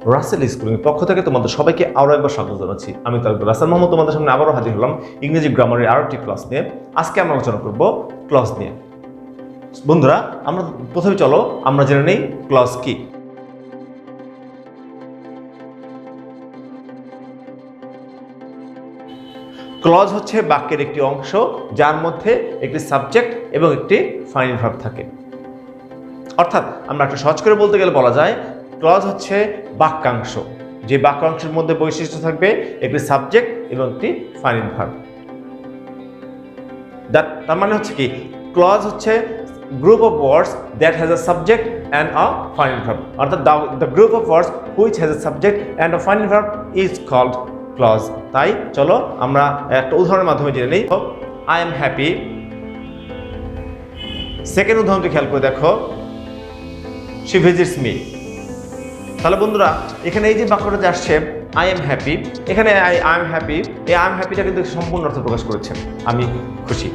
Rasel schooling পক্ষ থেকে তোমাদের সবাইকে আরও একবার স্বাগত জানাচ্ছি। আমি রাসেল মোহাম্মদ তোমাদের সামনে আবারও হাজির হলাম ইংরেজি গ্রামারের আরও একটি ক্লাস নিয়ে। আজকে আমরা আলোচনা করব ক্লজ নিয়ে। বন্ধুরা, আমরা প্রথমে চলো আমরা জেনে নেই ক্লজ কি। ক্লজ হচ্ছে বাক্যের একটি অংশ যার মধ্যে একটি সাবজেক্ট এবং একটি ফাইনাল ভার্ব থাকে। অর্থাৎ আমরা একটু সহজ করে বলতে গেলে বলা যায় ক্লজ হচ্ছে বাক্যাংশ, যে বাক্যাংশের মধ্যে বৈশিষ্ট্য থাকবে একটি সাবজেক্ট এবং একটি ফাইনাল ভার্ব। তার মানে হচ্ছে কি, ক্লজ হচ্ছে group of words that has a subject and a final verb. অর্থাৎ the group of words which has a subject and a final verb is called clause. তাই চলো আমরা একটা উদাহরণের মাধ্যমে জেনে নিই। I am happy. সেকেন্ড উদাহরণটি খেয়াল করে দেখো, শি ভিজিটস মি। তাহলে বন্ধুরা, এখানে এই যে বাক্যটা যে আসছে আই এম হ্যাপি, এখানে আই এম হ্যাপি, এই আই এম হ্যাপিটা কিন্তু সম্পূর্ণ অর্থ প্রকাশ করেছে আমি খুশি।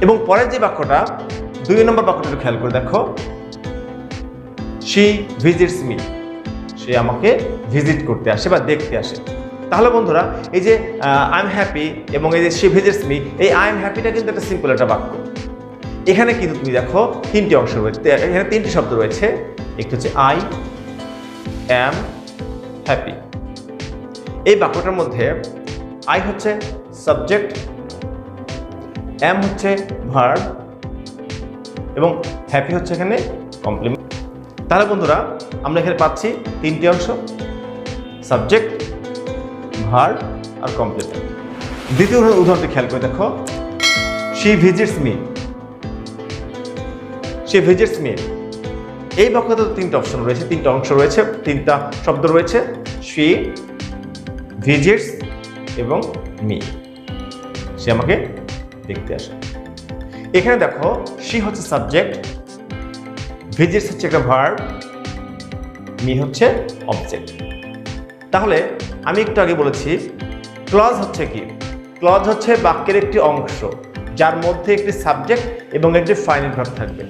এবং পরের যে বাক্যটা 2 নম্বর বাক্যটা খেয়াল করে দেখো, শি ভিজিটস মি, সে আমাকে ভিজিট করতে আসে বা দেখতে আসে। তাহলে বন্ধুরা, এই যে আই এম হ্যাপি এবং এই যে শি ভিজিটস মি, এই আই এম হ্যাপিটা কিন্তু একটা সিম্পল একটা বাক্য। এখানে কিন্তু তুমি দেখো তিনটি অংশ রয়েছে, এখানে তিনটি শব্দ রয়েছে। একটি হচ্ছে আই অ্যাম হ্যাপি। এই বাক্যটার মধ্যে আই হচ্ছে সাবজেক্ট, অ্যাম হচ্ছে ভার্ব এবং হ্যাপি হচ্ছে এখানে কমপ্লিমেন্ট। তাহলে বন্ধুরা, আমরা এখানে পাচ্ছি তিনটি অংশ, সাবজেক্ট, ভার্ব আর কমপ্লিমেন্ট। দ্বিতীয় উদাহরণটি খেয়াল করে দেখো, she visits me. She visits me, এই বাক্যতে তিনটা অপশন রয়েছে, তিনটা অংশ রয়েছে, তিনটা শব্দ রয়েছে, শি ভিজিটস এবং মি। সে আমাকে দেখতে আসে। এখানে দেখো শি হচ্ছে সাবজেক্ট, ভিজিটস হচ্ছে একটা ভার্ব, মি হচ্ছে অবজেক্ট। তাহলে আমি একটু আগে বলেছি ক্লজ হচ্ছে কি, ক্লজ হচ্ছে বাক্যের একটি অংশ যার মধ্যে একটি সাবজেক্ট এবং একটি ফাইনাল ভার্ব থাকবে।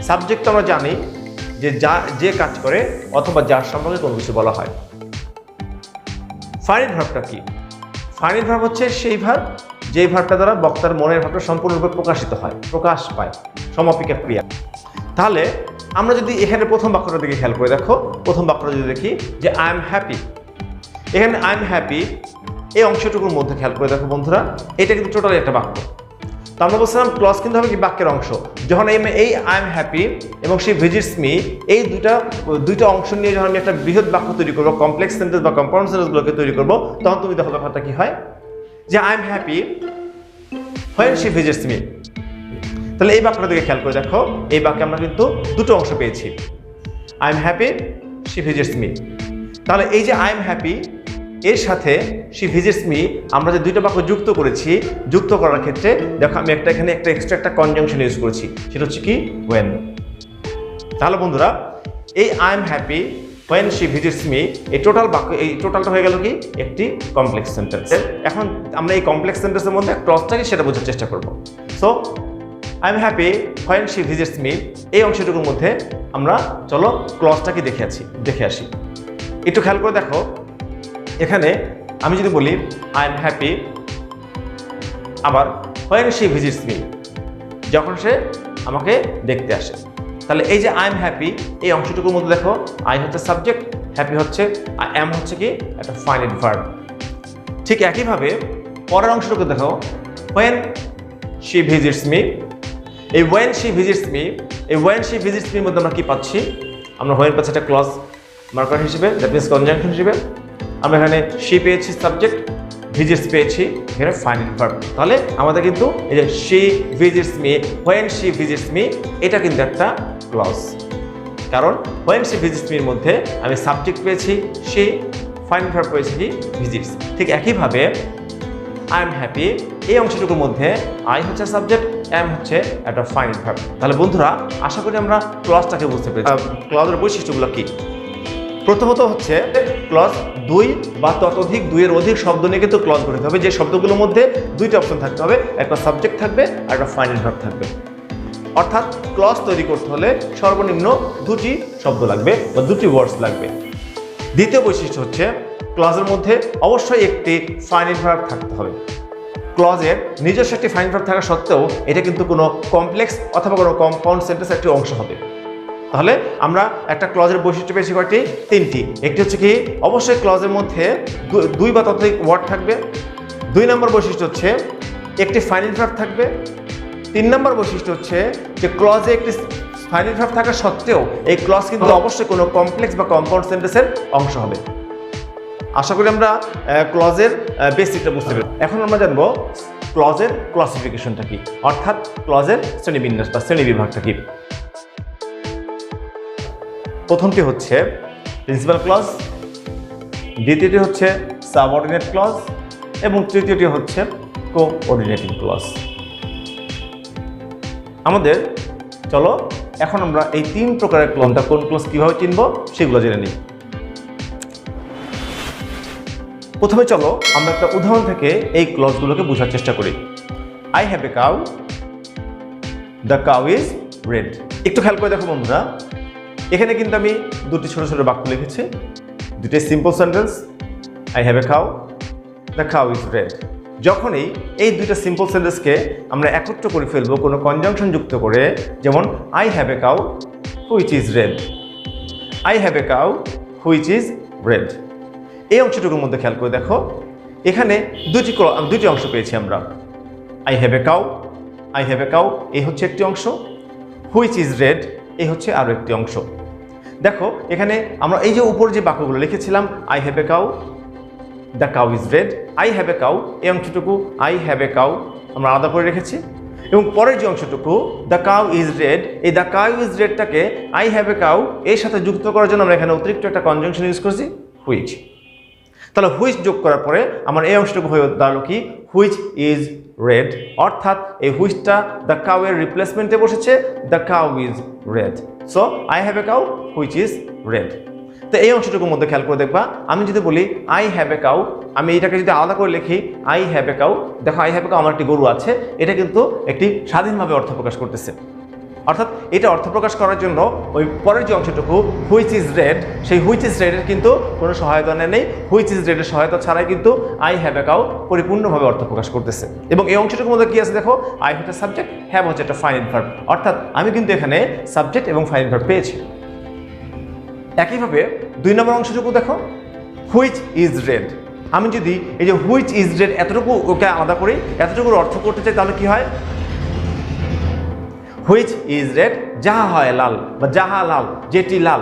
সাবজেক্ট আমরা জানি যে কাজ করে অথবা যার সম্পর্কে কোনো কিছু বলা হয়। ফাইনাল ভার্বটা কি? ফাইনাল ভার্ব হচ্ছে সেই ভার্ব যেই ভার্বটা দ্বারা বক্তার মনের ভাবটা সম্পূর্ণরূপে প্রকাশিত হয়, প্রকাশ পায়, সমাপিকা ক্রিয়া। তাহলে আমরা যদি এখানে প্রথম বাক্যটার দিকে খেয়াল করে দেখো, প্রথম বাক্যটা যদি দেখি যে আই এম হ্যাপি, এখানে আই এম হ্যাপি এই অংশটুকুর মধ্যে খেয়াল করে দেখো বন্ধুরা, এটা কিন্তু টোটালি একটা বাক্য। তো আমরা বলছিলাম ক্লজ কিন্তু হবে কি বাক্যের অংশ। যখন এই আই এম হ্যাপি এবং শি ভিজিটস মি, এই দুইটা অংশ নিয়ে যখন আমি একটা বৃহৎ বাক্য তৈরি করবো, কমপ্লেক্স সেন্টেন্স বা কম্পাউন্ড সেন্টেন্সগুলোকে তৈরি করবো, তখন তুমি দেখো ব্যাপারটা কি হয়, যে I am happy when she visits me. তাহলে এই বাক্যটা দিকে খেয়াল করে দেখো, এই বাক্যে আমরা কিন্তু দুটো অংশ পেয়েছি, I am happy, she visits me. তাহলে এই যে আই এম হ্যাপি এর সাথে শি ভিজিটস মি আমরা যে দুইটা বাক্য যুক্ত করেছি, যুক্ত করার ক্ষেত্রে দেখো আমি এখানে একটা এক্সট্রা একটা কনজাংশন ইউজ করেছি, সেটা হচ্ছে কি ওয়েন। তাহলে বন্ধুরা, এই I am happy when she visits me, এই টোটালটা হয়ে গেল কি একটি কমপ্লেক্স সেন্টেন্স। এখন আমরা এই কমপ্লেক্স সেন্টেন্সের মধ্যে ক্লজটাকে সেটা বোঝার চেষ্টা করবো। So I am happy when she visits me, এই অংশটুকুর মধ্যে আমরা চলো ক্লজটাকে দেখে আসি। একটু খেয়াল করে দেখো, এখানে আমি যদি বলি আই এম হ্যাপি, আবার হোয়েন শি ভিজিটস মি, যখন সে আমাকে দেখতে আসে। তাহলে এই যে আই এম হ্যাপি এই অংশটুকুর মধ্যে দেখো আই হচ্ছে সাবজেক্ট, হ্যাপি হচ্ছে, আর অ্যাম হচ্ছে কি একটা ফাইনাল ভার্ব। ঠিক একইভাবে পরের অংশটুকু দেখো, হোয়েন শি ভিজিটস মি, এই হোয়েন শি ভিজিটস মি, এই হোয়েন শি ভিজিটস মির মধ্যে আমরা কি পাচ্ছি, আমরা হোয়েন পাচ্ছি একটা ক্লজ মার্কার হিসেবে, দ্যাট মিনস কনজাংশন হিসেবে। আমরা এখানে শি পেয়েছি সাবজেক্ট, ভিজিটস পেয়েছি এখানে ফাইনাল ভার্ব। তাহলে আমাদের কিন্তু এই যে she visits me, when she visits me, এটা কিন্তু একটা ক্লজ। কারণ হোয়েন শি ভিজিটস মির মধ্যে আমি সাবজেক্ট পেয়েছি শি, ফাইনাল ভার্ব পেয়েছি কি ভিজিটস। ঠিক একইভাবে আই এম হ্যাপি এই অংশটুকুর মধ্যে আই হচ্ছে সাবজেক্ট, এম হচ্ছে একটা ফাইনাল ভার্ব। তাহলে বন্ধুরা, আশা করি আমরা ক্লজটাকে বুঝতে পেরেছি। ক্লজের বৈশিষ্ট্যগুলো কি? প্রথমত হচ্ছে ক্লজ 2 বা ততোধিক 2 এর অধিক শব্দ নিয়ে কিন্তু ক্লজ গঠিত হবে, যে শব্দগুলোর মধ্যে দুইটা অপশন থাকতে হবে, একটা সাবজেক্ট থাকবে আর একটা ফাইনাল ভার্ব থাকবে। অর্থাৎ ক্লজ তৈরি করতে হলে সর্বনিম্ন 2টি শব্দ লাগবে বা 2টি ওয়ার্ডস লাগবে। দ্বিতীয় বৈশিষ্ট্য হচ্ছে ক্লজের মধ্যে অবশ্যই একটি ফাইনাইট ভার্ব থাকতে হবে। ক্লজের নিজস্ব একটি ফাইনাইট ভার্ব থাকা সত্ত্বেও এটা কিন্তু কোনো কমপ্লেক্স অথবা কোনো কম্পাউন্ড সেন্টেন্সের একটি অংশ হবে। তাহলে আমরা একটা ক্লজের বৈশিষ্ট্য পেয়েছি কয়টি? তিনটি। একটি হচ্ছে কি, অবশ্যই ক্লজের মধ্যে দুই বা ততোধিক ওয়ার্ড থাকবে। 2 নম্বর বৈশিষ্ট্য হচ্ছে একটি ফাইনাইট ভার্ব থাকবে। 3 নম্বর বৈশিষ্ট্য হচ্ছে যে ক্লজে একটি ফাইনাইট ভার্ব থাকা সত্ত্বেও এই ক্লজ কিন্তু অবশ্যই কোনো কমপ্লেক্স বা কম্পাউন্ড সেন্টেন্সের অংশ হবে। আশা করি আমরা ক্লজের বেসিকটা বুঝতে পারি। এখন আমরা জানবো ক্লজের ক্লাসিফিকেশনটা কি, অর্থাৎ ক্লজের শ্রেণীবিন্যাস বা শ্রেণীবিভাগটা কি। প্রথমটি হচ্ছে প্রিন্সিপাল ক্লজ, দ্বিতীয়টি হচ্ছে সাবঅর্ডিনেট ক্লজ এবং তৃতীয়টি হচ্ছে কোঅর্ডিনেটিং ক্লজ। আমাদের চলো এখন আমরা এই 3 প্রকারের ক্লজটা কোন ক্লজ কিভাবে চিনব সেগুলো জেনে নিই। প্রথমে চলো আমরা একটা উদাহরণ থেকে এই ক্লজগুলোকে বোঝার চেষ্টা করি। I have a cow, the cow is red. একটু খেয়াল করে দেখো বন্ধুরা, এখানে কিন্তু আমি দুটি ছোট ছোট বাক্য লিখেছি, দুটি simple sentence. I have a cow, the cow is red. যখনই এই দুইটা সিম্পল সেন্টেন্সকে আমরা একত্র করে ফেলবো কোনো কনজাংশন যুক্ত করে, যেমন I have a cow which is red, I have a cow which is red. এই অংশটুকুর মধ্যে খেয়াল করে দেখো, এখানে দুটি অংশ পেয়েছি আমরা। I have a cow, I have a cow এই হচ্ছে একটি অংশ, হুইচ ইজ রেড এই হচ্ছে আরও একটি অংশ। দেখো এখানে আমরা এই যে উপর যে বাক্যগুলো লিখেছিলাম, I have a cow, the cow is red, I have a cow এই অংশটুকু আই হ্যাভ এ কাউ আমরা আলাদা করে রেখেছি, এবং পরের যে অংশটুকু দ্য কাউ ইজ রেড, এই দ্য কাউ ইজ রেডটাকে আই হ্যাভ এ কাউ এর সাথে যুক্ত করার জন্য আমরা এখানে অতিরিক্ত একটা কনজাংশন ইউজ করছি, হুইচ। তাহলে হুইচ যোগ করার পরে আমার এই অংশটুকু হয়ে দাঁড়ালো কি, হুইচ ইজ রেড, অর্থাৎ এই হুইচটা দ্য কাউ এর রিপ্লেসমেন্টে বসেছে, the cow is red. So I have a cow which is red. তো এই অংশটুকুর মধ্যে খেয়াল করে দেখবা, আমি যদি বলি আই হ্যাভ এ কাউ, আমি এটাকে যদি আলাদা করে লিখি আই হ্যাভ এ কাউ, দেখো আই হ্যাভ এ কাউ আমার একটি গরু আছে, এটা কিন্তু একটি স্বাধীনভাবে অর্থ প্রকাশ করতেছে। অর্থাৎ এটা অর্থ প্রকাশ করার জন্য ওই পরের যে অংশটুকু হুইচ ইজ রেড, সেই হুইচ ইজ রেডের কিন্তু কোনো সহায়তা নেই। হুইচ ইজ রেডের সহায়তা ছাড়াই কিন্তু আই হ্যাভ এ কাউ পরিপূর্ণভাবে অর্থ প্রকাশ করতেছে। এবং এই অংশটুকুর মধ্যে কি আছে দেখো, আই হচ্ছে সাবজেক্ট, হ্যাভ হচ্ছে একটা ফাইনাইট ভার্ব, অর্থাৎ আমি কিন্তু এখানে সাবজেক্ট এবং ফাইনাইট ভার্ব পেয়েছি। একইভাবে 2 নম্বর অংশটুকু দেখো, হুইচ ইজ রেড। আমি যদি এই যে হুইচ ইজ রেড এতটুকু ওকে আলাদা করি, এতটুকুর অর্থ করতে চাই, তাহলে কি হয়, হুইচ ইজ রেড যাহা হয় লাল বা যাহা লাল, যেটি লাল।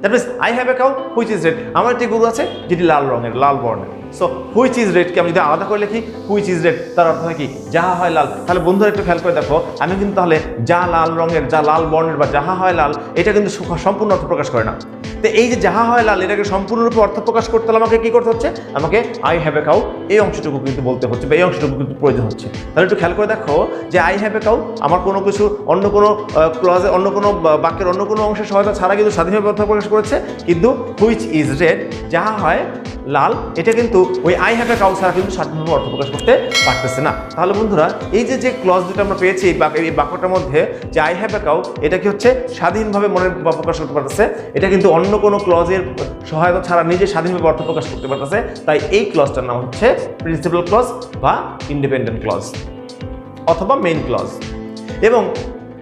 That means I have a cow which is red, আমার একটি গরু আছে যেটি লাল রঙের, লাল বর্ণের। সো হুইচ ইজ রেডকে আমি যদি আলাদা করে লিখি হুইচ ইজ রেড, তার অর্থ হয় কি, যাহা হয় লাল। তাহলে বন্ধুরা একটু খেয়াল করে দেখো, আমি কিন্তু তাহলে যা লাল রঙের, যা লাল বর্ণের বা যাহা হয় লাল, এটা কিন্তু সম্পূর্ণ অর্থ প্রকাশ করে না। তো এই যে যাহা হয় লাল, এটাকে সম্পূর্ণরূপে অর্থ প্রকাশ করতে হলে আমাকে কি করতে হচ্ছে, আমাকে আই হ্যাভ এ কাউ এই অংশটুকু কিন্তু বলতে হচ্ছে, বা এই অংশটুকু কিন্তু প্রয়োজন হচ্ছে। তাহলে একটু খেয়াল করে দেখো যে আই হ্যাভ এ কাউ আমার কোনো কিছু অন্য কোনো ক্লজে, অন্য কোনো বাক্যের অন্য কোনো অংশের সহায়তা ছাড়া কিন্তু স্বাধীনভাবে অর্থ প্রকাশ করেছে। কিন্তু হুইচ ইজ রেড যাহা হয় লাল, এটা কিন্তু ওই আই হ্যাভ এ কাউ ছাড়া কিন্তু স্বাধীনভাবে অর্থ প্রকাশ করতে পারতেছে না। তাহলে বন্ধুরা এই যে ক্লজ দুটো আমরা পেয়েছি এই বাক্যটার মধ্যে, যে আই হ্যাভ এ কাউ, এটা কি হচ্ছে স্বাধীনভাবে মনের প্রকাশ করতে পারতেছে, এটা কিন্তু অন্য কোনো ক্লজের সহায়তা ছাড়া নিজে স্বাধীনভাবে অর্থ প্রকাশ করতে পারতেছে। তাই এই ক্লজটার নাম হচ্ছে প্রিন্সিপাল ক্লজ বা ইন্ডিপেন্ডেন্ট ক্লজ অথবা মেইন ক্লজ। এবং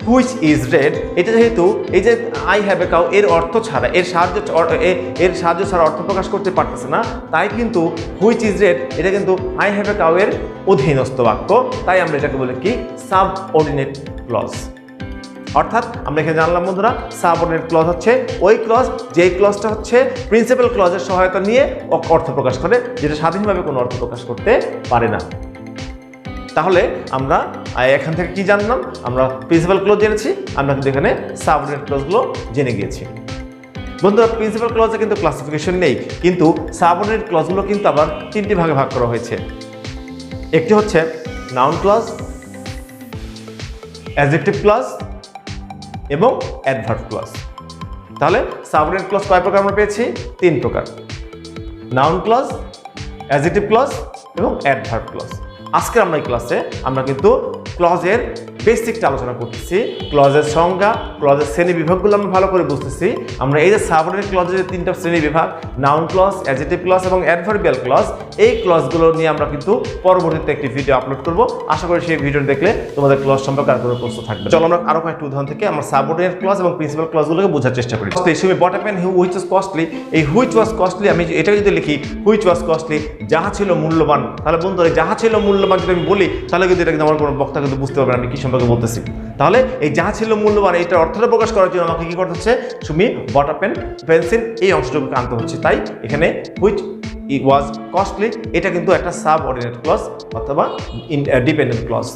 হুইচ ইজ রেড, এটা যেহেতু এই যে আই হ্যাভ এ কাউ এর অর্থ ছাড়া, এর সাহায্য ছাড়া অর্থ প্রকাশ করতে পারতেছে না, তাই কিন্তু হুইচ ইজ রেড এটা কিন্তু আই হ্যাভ এ কাউ এর অধীনস্থ বাক্য। তাই আমরা এটাকে বলি কি, সাবঅর্ডিনেট ক্লজ। অর্থাৎ আমরা এখানে জানলাম বন্ধুরা, সাবঅর্ডিনেট ক্লজ হচ্ছে ওই ক্লজ যেই ক্লজটা হচ্ছে প্রিন্সিপাল ক্লজের সহায়তা নিয়ে অর্থ প্রকাশ করে, যেটা স্বাধীনভাবে কোনো অর্থ প্রকাশ করতে পারে না। তাহলে আমরা এখান থেকে কি জানলাম, আমরা প্রিন্সিপাল ক্লজ জেনেছি, আমরা কিন্তু এখানে সাবঅর্ডিনেট ক্লজগুলো জেনে গিয়েছি। বন্ধুরা প্রিন্সিপাল ক্লজে কিন্তু ক্লাসিফিকেশন নেই, কিন্তু সাবঅর্ডিনেট ক্লজগুলো কিন্তু আবার 3টি ভাগে ভাগ করা হয়েছে। একটি হচ্ছে নাউন ক্লজ, অ্যাডজেক্টিভ ক্লজ এবং অ্যাডভার্ব ক্লজ। তাহলে সাবঅর্ডিনেট ক্লজ কয় প্রকার আমরা পেয়েছি, 3 প্রকার, নাউন ক্লজ, অ্যাডজেক্টিভ ক্লজ এবং অ্যাডভার্ব ক্লজ। আজকে আমরা এই ক্লাসে আমরা কিন্তু ক্লজের বেসিকটা আলোচনা করতেছি, ক্লজের সংজ্ঞা, ক্লজের শ্রেণী বিভাগগুলো আমরা ভালো করে বুঝতেছি। আমরা এই যে সাবঅর্ডিনেট ক্লজের যে 3টা শ্রেণী বিভাগ, নাউন ক্লজ, অ্যাডজেক্টিভ ক্লজ এবং অ্যাডভার্বিয়াল ক্লজ, এই ক্লজগুলো নিয়ে আমরা কিন্তু পরবর্তীতে একটি ভিডিও আপলোড করব। আশা করি সেই ভিডিও দেখলে তোমাদের ক্লজ সম্পর্কে আর কোনো প্রশ্ন থাকবে। চলো আমরা আরো কয়েকটি উদাহরণ থেকে আমরা সাবঅর্ডিনেট ক্লজ এবং প্রিন্সিপাল ক্লজগুলোকে বোঝার চেষ্টা করি। তো এই সময় বট হ্যাপেন্ড হুইচ ওয়াজ কস্টলি, এই হুইচ ওয়াজ কস্টলি আমি এটা যদি লিখি হুইচ ওয়াজ কস্টলি, যাহা ছিল মূল্যবান, তাহলে বন্ধুরা যাহা ছিল মূল্যবান যদি আমি বলি তাহলে কিন্তু এটা কিন্তু আমার কোনো বক্তা কিন্তু বুঝতে পারবে না আমি কি সম্পর্কে বলতেছি। তাহলে এই যাহা ছিল মূল্যবান এটার অর্থটা প্রকাশ করার জন্য আমাকে কি করতে হচ্ছে, সুমি বট পেন পেন্সিল এই অংশটুকুকে আনতে হচ্ছে। তাই এখানে হুইচ ওয়াজ কস্টলি এটা কিন্তু একটা সাবঅর্ডিনেট ক্লজ অথবা ডিপেন্ডেন্ট ক্লজ।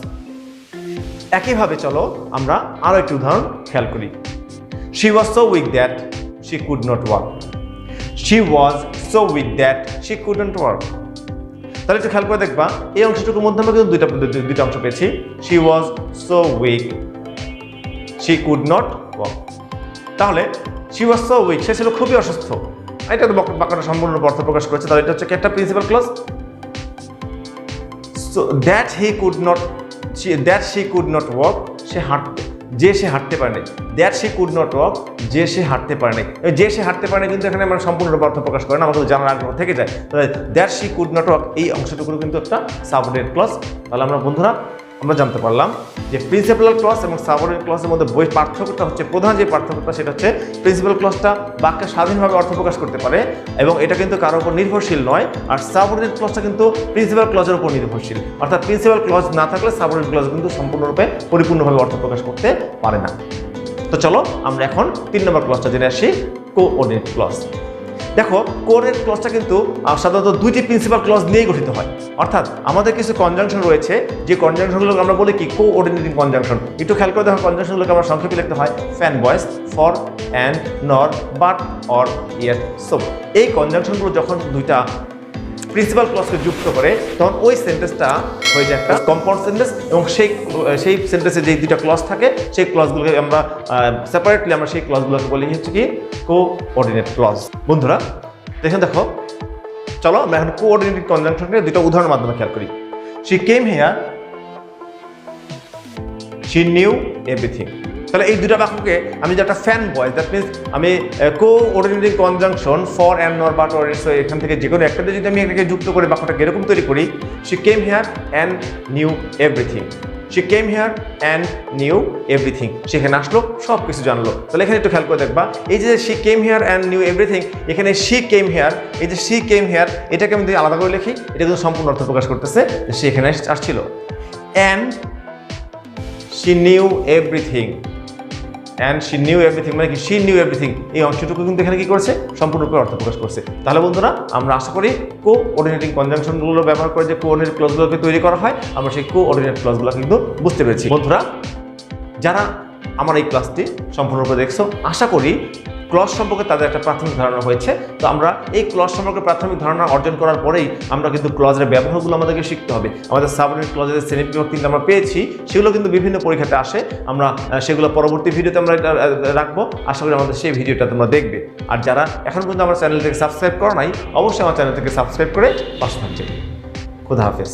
একইভাবে চলো আমরা আরো একটি উদাহরণ খেয়াল করি। She was so weak that she could not walk. She was so weak that she couldn't walk. তাহলে একটু খেয়াল করে দেখবা এই অংশটুকুর মধ্যে আমরা কিন্তু দুইটা অংশ পেয়েছি। She was so weak, she could not walk. তাহলে she was so weak, সে ছিল খুবই অসুস্থ, এটা তো বাক্যটা সম্পূর্ণ অর্থ প্রকাশ করেছে। তাহলে এটা হচ্ছে একটা principal clause. So that she could not walk, সে হাঁটতে পারে নাই। That she could not walk, যে সে হাঁটতে পারে নাই। যে সে হাঁটতে পারে নাই কিন্তু এখানে আমরা সম্পূর্ণরূপে অর্থ প্রকাশ করে না, আমাদের জানার আগ্রহ থেকে যায়। তাহলে that she could not walk এই অংশটুকু কিন্তু একটা সাবঅর্ডিনেট ক্লজ। তাহলে আমরা বন্ধুরা আমরা জানতে পারলাম যে প্রিন্সিপাল ক্লজ এবং সাবঅর্ডিনেট ক্লজের মধ্যে পার্থক্যটা হচ্ছে, প্রধান যে পার্থক্যটা সেটা হচ্ছে প্রিন্সিপাল ক্লজটা বাক্যে স্বাধীনভাবে অর্থ প্রকাশ করতে পারে এবং এটা কিন্তু কারোর উপর নির্ভরশীল নয়, আর সাবঅর্ডিনেট ক্লজটা কিন্তু প্রিন্সিপাল ক্লজের উপর নির্ভরশীল। অর্থাৎ প্রিন্সিপাল ক্লজ না থাকলে সাবঅর্ডিনেট ক্লজ কিন্তু সম্পূর্ণরূপে পরিপূর্ণভাবে অর্থ প্রকাশ করতে পারে না। তো চলো আমরা এখন 3 নম্বর ক্লজটা জেনে আসি, কোঅর্ডিনেট ক্লজ। দেখো কোঅর্ডিনেট ক্লজটা কিন্তু সাধারণত 2টি প্রিন্সিপাল ক্লজ নিয়েই গঠিত হয়। অর্থাৎ আমাদের কিছু কনজাংশন রয়েছে, যে কনজাংশনগুলোকে আমরা বলি কি কোঅর্ডিনেটিং কনজাংশন। একটু খেয়াল করে দেখো কনজাংশনগুলোকে আমরা সংক্ষেপে লিখতে হয় ফ্যান, ভয়েস, ফর, অ্যান্ড, নর, বাট, অর, ইয়েট, সো। এই কনজাংশনগুলো যখন 2টা প্রিন্সিপাল ক্লজকে যুক্ত করে তখন ওই সেন্টেন্সটা হয়ে যায় একটা কম্পাউন্ড সেন্টেন্স এবং সেই সেন্টেন্সে যে 2টা ক্লজ থাকে সেই ক্লজগুলোকে আমরা সেপারেটলি আমরা সেই ক্লজগুলোকে বলি হচ্ছে কি কোঅর্ডিনেট ক্লজ। বন্ধুরা দেখো চলো আমরা এখন কোঅর্ডিনেটিং কনজাংশনকে 2টা উদাহরণের মাধ্যমে খেয়াল করি। She came here, she new everything. তাহলে এই 2টা বাক্যকে আমি যে একটা ফ্যান ভয়েস, দ্যাট মিনস আমি কোঅর্ডিনেটিং কনজাংশন ফর, অ্যান্ড, নর, বাট, অর, সো এখান থেকে যে কোনো একটাতে যদি আমি এটাকে যুক্ত করে বাক্যটাকে এরকম তৈরি করি, she came here and new everything. She came here and new everything, সেখানে আসলো সব কিছু জানলো। তাহলে এখানে একটু খেয়াল করে দেখবা এই যে she came here and new everything, এখানে শি কেম হিয়ার, এই যে শি কেম হিয়ার এটাকে আমি যদি আলাদা করে লিখি এটা কিন্তু সম্পূর্ণ অর্থ প্রকাশ করতেছে যে সে এখানে আসছিল। And she new everything, and she new everything মানে কি শি নিউ এভরিথিং এই অংশটুকু কিন্তু এখানে কি করছে সম্পূর্ণরূপে অর্থ প্রকাশ করছে। তাহলে বন্ধুরা আমরা আশা করি কোঅর্ডিনেটিং কনজাংশনগুলো ব্যবহার করে যে কোঅর্ডিনেট ক্লজগুলোকে তৈরি করা হয় আমরা সেই কোঅর্ডিনেট ক্লজগুলো কিন্তু বুঝতে পেরেছি। বন্ধুরা যারা আমার এই ক্লাসটি সম্পূর্ণরূপে দেখছো আশা করি ক্লজ সম্পর্কে তাদের একটা প্রাথমিক ধারণা হয়েছে। তো আমরা এই ক্লজ সম্পর্কে প্রাথমিক ধারণা অর্জন করার পরেই আমরা কিন্তু ক্লজের ব্যবহারগুলো আমাদেরকে শিখতে হবে। আমাদের সাবঅর্ডিনেট ক্লজের শ্রেণী বিভাগ কিন্তু আমরা পেয়েছি, সেগুলো কিন্তু বিভিন্ন পরীক্ষাতে আসে, আমরা সেগুলো পরবর্তী ভিডিওতে আমরা রাখবো। আশা করি আমাদের সেই ভিডিওটা তোমরা দেখবে। আর যারা এখন পর্যন্ত আমার চ্যানেলটাকে সাবস্ক্রাইব করো নাই অবশ্যই আমার চ্যানেলটাকে সাবস্ক্রাইব করে পাশে থাকছে। খুদা হাফেজ।